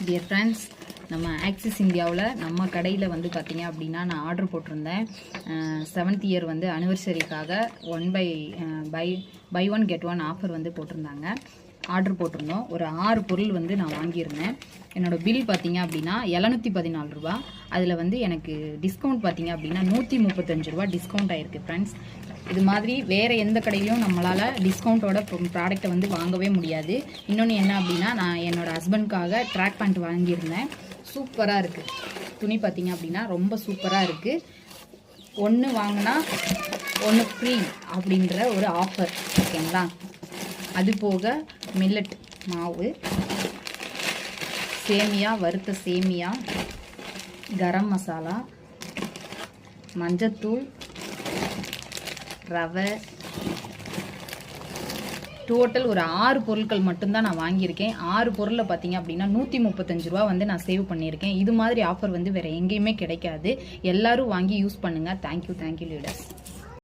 Dear friends, நம்ம axis இந்தியாவில் நம்ம கடையில் வந்து பார்த்திங்க அப்படின்னா நான் ஆர்டர் போட்டிருந்தேன். 7th இயர் வந்து அனிவர்சரிக்காக 1 ஒன் கெட் ஒன் ஆஃபர் வந்து போட்டிருந்தாங்க. ஆர்டர் போட்டிருந்தோம். ஒரு 6 பொருள் வந்து நான் வாங்கியிருந்தேன். என்னோடய பில் பார்த்திங்க அப்படின்னா 714 ரூபா. அதில் வந்து எனக்கு டிஸ்கவுண்ட் பார்த்திங்க அப்படின்னா 135 ரூபா டிஸ்கவுண்ட் ஆகிருக்கு ஃப்ரெண்ட்ஸ். இது மாதிரி வேறு எந்த கடையிலையும் நம்மளால் டிஸ்கவுண்ட்டோட ப்ராடக்டை வந்து வாங்கவே முடியாது. இன்னொன்று என்ன அப்படின்னா, நான் என்னோடய ஹஸ்பண்ட்காக ட்ராக் பேண்ட் வாங்கியிருந்தேன். சூப்பராக இருக்குது. துணி பார்த்திங்க அப்படின்னா ரொம்ப சூப்பராக இருக்குது. ஒன்று வாங்கினா ஒன்று ஃப்ரீ அப்படின்ற ஒரு ஆஃபர், ஓகேங்களா? அது போக மில்லட் மாவு, சேமியா, வறுத்த சேமியா, கரம் மசாலா, மஞ்சத்தூள், ரவை, டோட்டல் ஒரு 6 பொருட்கள் மட்டும்தான் நான் வாங்கியிருக்கேன். 6 பொருளில் பார்த்தீங்க அப்படின்னா 135 ரூபா வந்து நான் சேவ் பண்ணியிருக்கேன். இது மாதிரி ஆஃபர் வந்து வேறு எங்கேயுமே கிடைக்காது. எல்லாரும் வாங்கி யூஸ் பண்ணுங்கள். Thank you leaders.